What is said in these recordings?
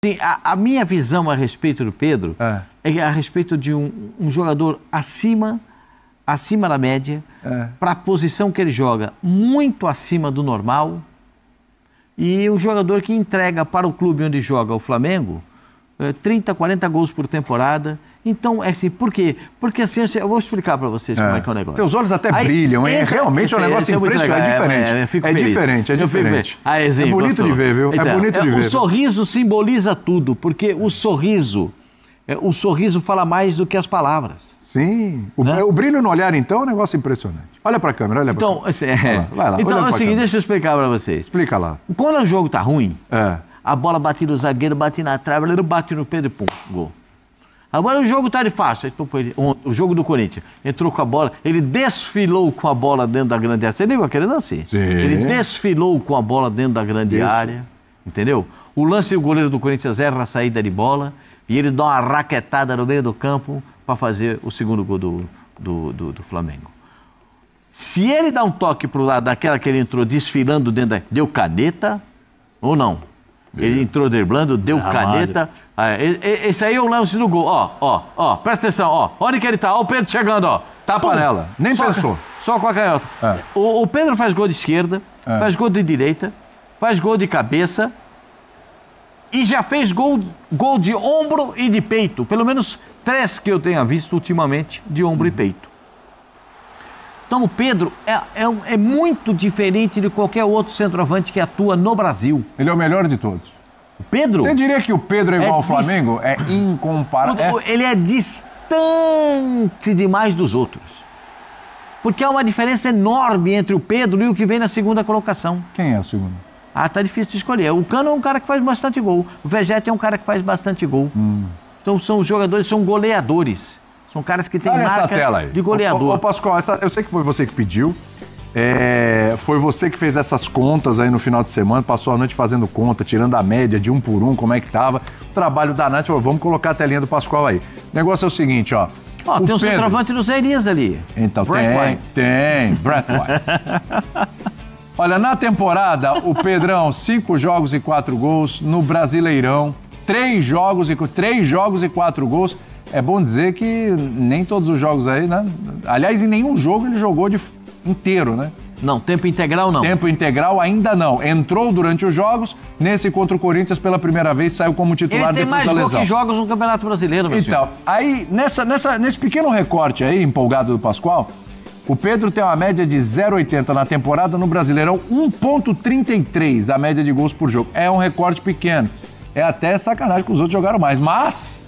Sim, a minha visão a respeito do Pedro é a respeito de um jogador acima da média, para a posição que ele joga, muito acima do normal, e um jogador que entrega para o clube onde joga o Flamengo 30, 40 gols por temporada. Então, é assim, por quê? Porque assim, eu vou explicar para vocês como é que é o negócio. Teus olhos até brilham, hein? Realmente é um negócio impressionante, é diferente. É bonito de ver, viu? É bonito de ver. O sorriso simboliza tudo, porque o sorriso fala mais do que as palavras. Sim. O brilho no olhar, então, é um negócio impressionante. Olha para a câmera, olha para a câmera. Vai lá, então, é o seguinte, deixa eu explicar para vocês. Explica lá. Quando o jogo tá ruim, a bola bate no zagueiro, bate na trave, ele bate no Pedro e pum, gol. Agora o jogo tá de fácil. O jogo do Corinthians. Entrou com a bola, ele desfilou com a bola dentro da grande área. Você lembra aquele lance? Sim. Ele desfilou com a bola dentro da grande área. Entendeu? O lance, o goleiro do Corinthians erra a saída de bola e ele dá uma raquetada no meio do campo para fazer o segundo gol do Flamengo. Se ele dá um toque pro lado daquela que ele entrou desfilando dentro da... Deu caneta ou não? Ele entrou driblando, deu caneta. Esse aí é o lance do gol. Ó, presta atenção, ó. Onde que ele tá? Ó, o Pedro chegando, ó. Tapa nela. Nem pensou. Só com a canhota. O Pedro faz gol de esquerda, faz gol de direita, faz gol de cabeça e já fez gol de ombro e de peito. Pelo menos 3 que eu tenha visto ultimamente de ombro e peito. Então o Pedro é muito diferente de qualquer outro centroavante que atua no Brasil. Ele é o melhor de todos. O Pedro? Você diria que o Pedro é igual ao Flamengo? É incomparável. Ele é distante demais dos outros. Porque há uma diferença enorme entre o Pedro e o que vem na segunda colocação. Quem é o segundo? Tá difícil de escolher. O Cano é um cara que faz bastante gol. O Vegete é um cara que faz bastante gol. Então são os jogadores, são goleadores. São caras que têm marca de goleador. Ô Pascoal, eu sei que foi você que pediu. Foi você que fez essas contas aí no final de semana, passou a noite fazendo conta, tirando a média de 1 por 1, como é que tava. O trabalho da Nath, vamos colocar a telinha do Pascoal aí. O negócio é o seguinte, ó. Tem um centroavante do Zé Elias ali. Então, tem. Brett White. Olha, na temporada, o Pedrão, 5 jogos e 4 gols. No Brasileirão, 3 jogos e 4 gols. É bom dizer que nem todos os jogos aí, né? Aliás, em nenhum jogo ele jogou inteiro, né? Não, tempo integral não. Tempo integral ainda não. Entrou durante os jogos, nesse contra o Corinthians pela primeira vez, saiu como titular depois da lesão. Ele tem mais gol que jogos no Campeonato Brasileiro, meu senhor. Aí, nesse pequeno recorte aí, empolgado do Pascoal, o Pedro tem uma média de 0,80 na temporada, no Brasileirão 1,33 a média de gols por jogo. É um recorte pequeno. É até sacanagem que os outros jogaram mais, mas...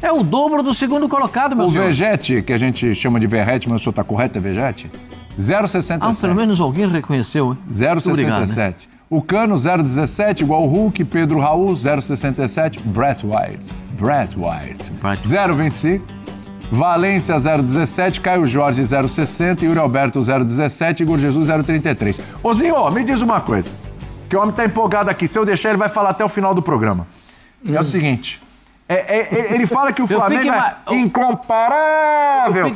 É o dobro do segundo colocado, meu senhor. O Vegete, que a gente chama de Verrete, mas o senhor tá correto, é Vegete? 0,67. Pelo menos alguém reconheceu, hein? 0,67. Né? O Cano, 0,17, igual o Hulk. Pedro Raul, 0,67. Brett White. 0,25. Valência, 0,17. Caio Jorge, 0,60. Yuri Alberto, 0,17. Igor Jesus, 0,33. Ô, me diz uma coisa, que o homem tá empolgado aqui. Se eu deixar, ele vai falar até o final do programa. É o seguinte... ele fala que o Flamengo é incomparável.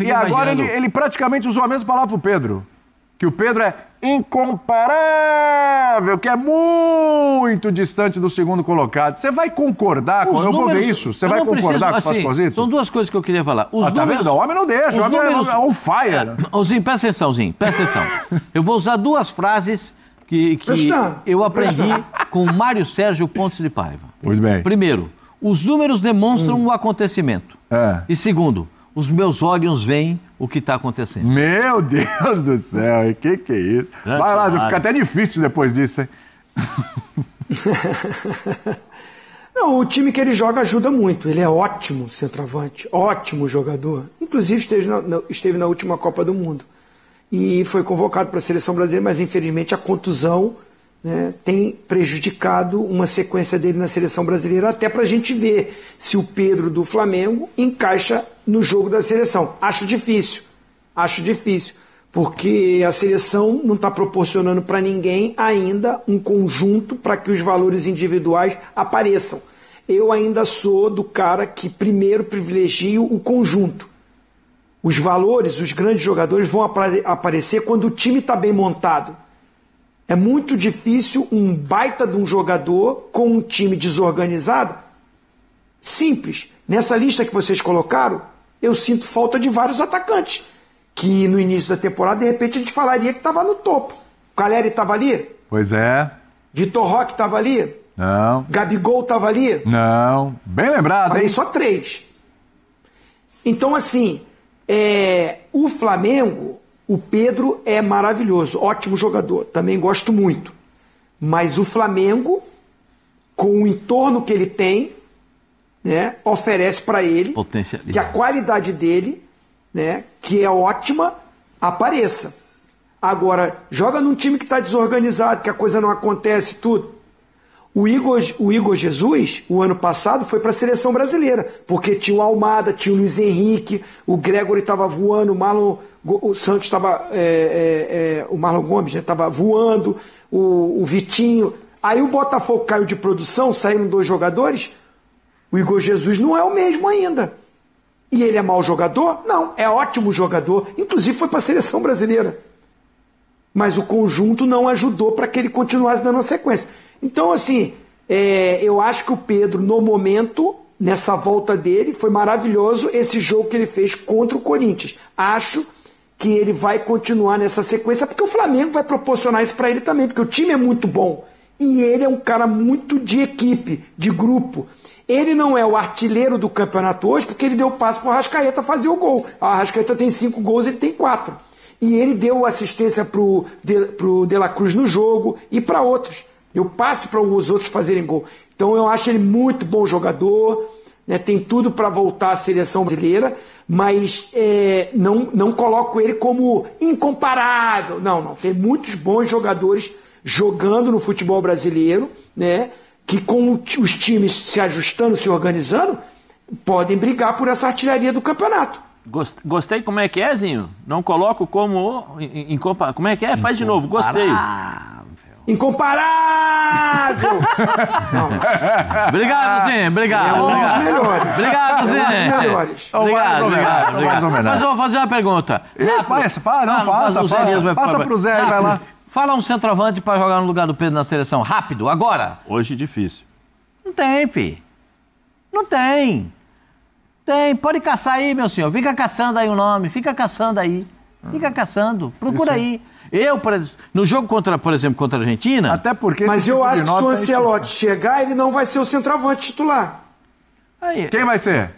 E agora ele praticamente usou a mesma palavra pro Pedro. Que o Pedro é incomparável, que é muito distante do segundo colocado. Você vai concordar com... Eu vou ver isso. Você vai concordar com o Pascoalzito? São 2 coisas que eu queria falar. Tá vendo? O homem não deixa. O homem é on fire. Zinho, presta atenção, Zinho. Presta atenção. Eu vou usar 2 frases que eu aprendi com o Mário Sérgio Pontes de Paiva. Pois bem. Primeiro, os números demonstram o acontecimento. E segundo, os meus olhos veem o que está acontecendo. Meu Deus do céu, que é isso? Vai lá, fica até difícil depois disso, hein? Não, o time que ele joga ajuda muito. Ele é ótimo centroavante, ótimo jogador. Inclusive esteve na última Copa do Mundo. E foi convocado para a Seleção Brasileira, mas infelizmente a contusão... tem prejudicado uma sequência dele na Seleção Brasileira, até para a gente ver se o Pedro do Flamengo encaixa no jogo da seleção. Acho difícil, porque a seleção não está proporcionando para ninguém ainda um conjunto para que os valores individuais apareçam. Eu ainda sou do cara que primeiro privilegio o conjunto. Os valores, os grandes jogadores vão aparecer quando o time está bem montado. É muito difícil um baita de um jogador com um time desorganizado. Simples. Nessa lista que vocês colocaram, eu sinto falta de vários atacantes. Que no início da temporada, de repente, a gente falaria que estava no topo. O Caleri estava ali? Pois é. Vitor Roque estava ali? Não. Gabigol estava ali? Não. Bem lembrado, Falei hein? só 3. Então, assim, o Flamengo, o Pedro é maravilhoso, ótimo jogador, também gosto muito. Mas o Flamengo, com o entorno que ele tem, né, oferece para ele que a qualidade dele, né, que é ótima, apareça. Agora, joga num time que está desorganizado, que a coisa não acontece, tudo. O Igor Jesus, o ano passado, foi para a seleção brasileira, porque tinha o Almada, tinha o Luiz Henrique, o Gregory estava voando, o Santos estava, o Marlon Gomes estava voando, o Vitinho. Aí o Botafogo caiu de produção, saíram 2 jogadores, o Igor Jesus não é o mesmo ainda. E ele é mau jogador? Não, é ótimo jogador, inclusive foi para a seleção brasileira. Mas o conjunto não ajudou para que ele continuasse dando a sequência. Então, assim, eu acho que o Pedro, no momento, nessa volta dele, foi maravilhoso esse jogo que ele fez contra o Corinthians. Acho que ele vai continuar nessa sequência, porque o Flamengo vai proporcionar isso para ele também, porque o time é muito bom. E ele é um cara muito de equipe, de grupo. Ele não é o artilheiro do campeonato hoje, porque ele deu passo para o Arrascaeta fazer o gol. O Arrascaeta tem 5 gols, ele tem 4. E ele deu assistência pro De La Cruz no jogo e para outros. Deu passe para os outros fazerem gol. Então eu acho ele muito bom jogador, né, tem tudo para voltar à seleção brasileira, mas não coloco ele como incomparável. Não. Tem muitos bons jogadores jogando no futebol brasileiro, né, que com os times se ajustando, se organizando, podem brigar por essa artilharia do campeonato. Gostei, como é que é, Zinho? Não coloco como... Como é que é? Faz de novo, gostei. Incomparável! Obrigado, Zinho, obrigado. Obrigado, Zinho. Obrigado. Mas eu vou fazer uma pergunta. Faça pro Zé, vai lá. Fala um centroavante para jogar no lugar do Pedro na seleção. Rápido, agora. Hoje difícil. Não tem, fi. Não tem. Pode caçar aí, meu senhor. Fica caçando aí o nome. Fica caçando aí. Fica caçando. Procura aí. No jogo, por exemplo, contra a Argentina... Até porque... Mas eu acho que se o Ancelotti chegar, ele não vai ser o centroavante titular. Aí, quem vai ser?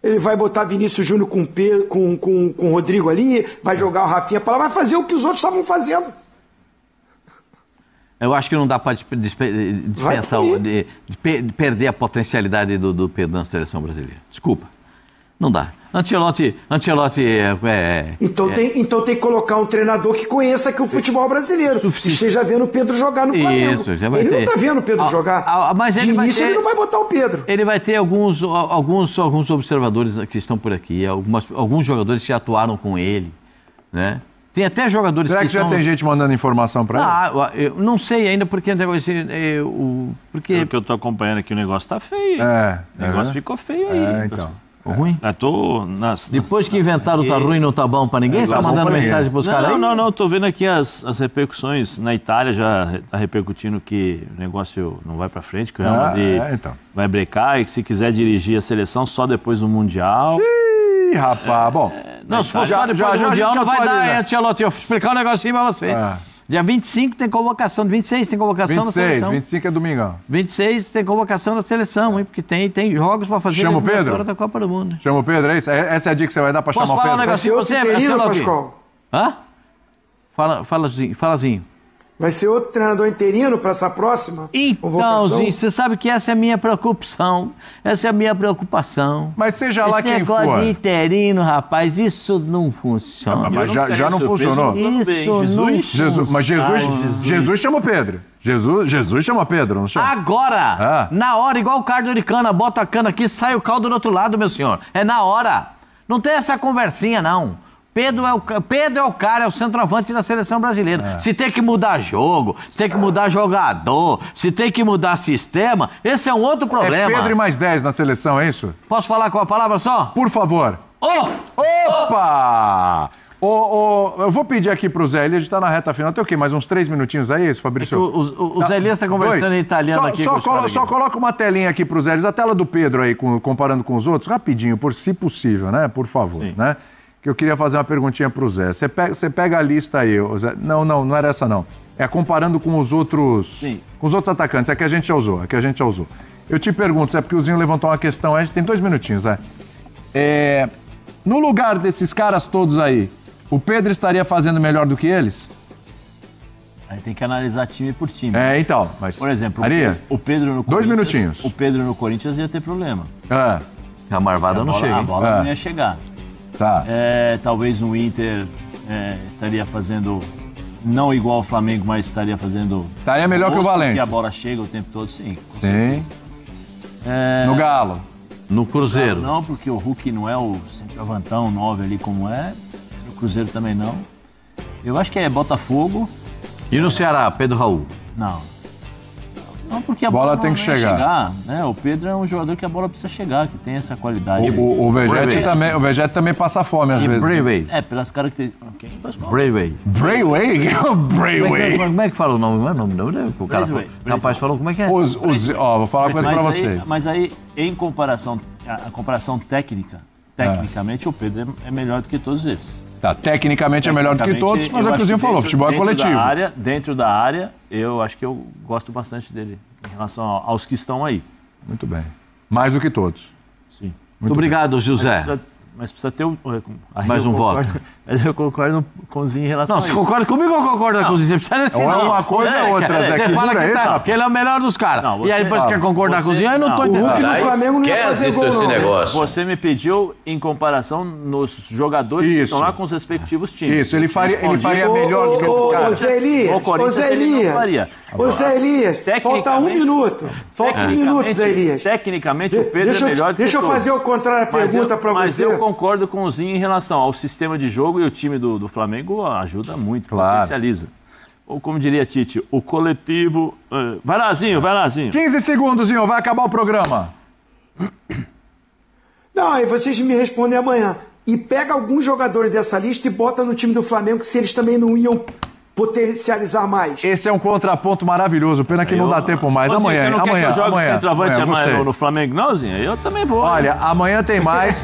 Ele vai botar Vinícius Júnior com o Rodrigo ali, vai jogar o Rafinha para lá, vai fazer o que os outros estavam fazendo. Eu acho que não dá para dispensar, perder a potencialidade do Pedro na seleção brasileira. Desculpa. Não dá. Ancelotti Então tem que colocar um treinador que conheça aqui o futebol brasileiro. Que esteja vendo o Pedro jogar no Flamengo. Isso, já vai ele ter. Não está vendo o Pedro jogar. Mas ele não vai botar o Pedro. Ele vai ter alguns observadores que estão por aqui, alguns jogadores que atuaram com ele, né? Tem até jogadores Será que já tem gente mandando informação para ele? Eu não sei ainda, porque pelo que eu estou acompanhando aqui, o negócio está feio. O negócio ficou feio aí. Então. Ruim? Depois que inventaram tá ruim, não tá bom para ninguém? Você está mandando mensagem para os caras aí? Não. Estou vendo aqui as repercussões. Na Itália já está repercutindo que o negócio não vai para frente, que o Real Madrid vai brecar e que se quiser dirigir a seleção só depois do Mundial. Ih, rapaz, bom. Se for só depois do Mundial, não vai dar, Ancelotti. Eu vou explicar um negocinho para você. Dia 25 tem convocação, 26 tem convocação da seleção. 25 é domingão. 26 tem convocação da seleção, hein? Porque tem jogos para fazer Chama o Pedro? Fora da Copa do Mundo. Chama o Pedro, é isso? Essa é a dica que você vai dar para chamar o Pedro? Posso falar um negocinho pra você, Ancelotti? Hã? Falazinho. Vai ser outro treinador interino para essa próxima convocação? Zinho, você sabe que essa é a minha preocupação. Essa é a minha preocupação. Mas seja lá quem for. Esse negócio de interino, rapaz, isso não funciona. Mas já não funcionou. Mas Jesus chama o Pedro. Jesus chama Pedro, não chama? Agora! Na hora, igual o cardo de cana. Bota a cana aqui, sai o caldo do outro lado, meu senhor. É na hora. Não tem essa conversinha, não. Pedro é o cara, é o centroavante da seleção brasileira. Se tem que mudar jogo, se tem que mudar jogador, se tem que mudar sistema, esse é um outro problema. É Pedro e mais 10 na seleção, é isso? Posso falar com a palavra só? Por favor. Opa! Eu vou pedir aqui pro Zé Elias, a gente tá na reta final. Tem o quê? Mais uns 3 minutinhos aí, isso, Fabrício? O Zé Elias tá conversando em italiano aqui. Só coloca uma telinha aqui pro Zé Elias, a tela do Pedro aí, comparando com os outros, rapidinho, se possível, né? Por favor, né? Que eu queria fazer uma perguntinha pro Zé. Você pega a lista aí, Zé. Não era essa não. É comparando com os outros... Sim. Com os outros atacantes, é que a gente já usou, Eu te pergunto, Zé, porque o Zinho levantou uma questão, a gente tem 2 minutinhos, Zé. No lugar desses caras todos aí, o Pedro estaria fazendo melhor do que eles? Aí tem que analisar time por time. Então. Mas por exemplo, o Pedro no Corinthians... 2 minutinhos. O Pedro no Corinthians ia ter problema. A marvada não chega. A bola não ia chegar. Tá. Talvez no Inter estaria fazendo... Não igual ao Flamengo, mas estaria fazendo... Estaria melhor que o Valência. Porque a bola chega o tempo todo, sim. Sim. No Galo. No Cruzeiro. Não, porque o Hulk não é o centroavantão 9 ali como é. No Cruzeiro também não. Eu acho que é Botafogo. E no Ceará, Pedro Raul? Não, porque a bola tem que chegar, né? O Pedro é um jogador que a bola precisa chegar, que tem essa qualidade. O Vegete também passa fome às vezes. Braithwaite. Pelas características. Braithwaite. Braithwaite? Como é que fala o nome? Não é o nome? O cara rapaz falou, como é que é? Vou falar uma coisa pra vocês. Mas aí, em comparação, a comparação tecnicamente, o Pedro é melhor do que todos esses. Tá, tecnicamente é melhor do que todos, mas é o que o Zinho falou, futebol é coletivo. Dentro da área, eu acho que eu gosto bastante dele em relação aos que estão aí. Muito bem. Mais do que todos. Sim. Muito obrigado, José. Mas precisa ter mais um voto. Mas eu concordo com o Zinho em relação a isso. Você concorda comigo ou concorda com o Zinho? Você precisa não. Uma coisa ou outra, Zé. Você fala que ele é o melhor dos caras. E aí depois quer concordar com o Zinho, eu não tô entendendo. O Hulk no Flamengo não ia fazer gol, esse negócio. Você me pediu em comparação nos jogadores que estão lá com os respectivos times. Isso, ele faria melhor do que esses caras. Ô Zé Elias, falta 1 minuto. Falta 1 minuto, Zé Elias. Tecnicamente, o Pedro é melhor do que Deixa eu fazer o contrário, a pergunta pra você. Mas eu concordo com o Zinho em relação ao sistema de jogo, e o time do Flamengo ajuda muito, potencializa. Ou como diria Tite, o coletivo... Vai lá, Zinho. 15 segundos, Zinho, vai acabar o programa. Não, aí vocês me respondem amanhã. E pega alguns jogadores dessa lista e bota no time do Flamengo, se eles também não iam potencializar mais. Esse é um contraponto maravilhoso, pena que não dá tempo mais. Amanhã, você não quer que eu jogue centroavante amanhã no Flamengo, não, Zinho? Eu também vou. Olha, amanhã tem mais.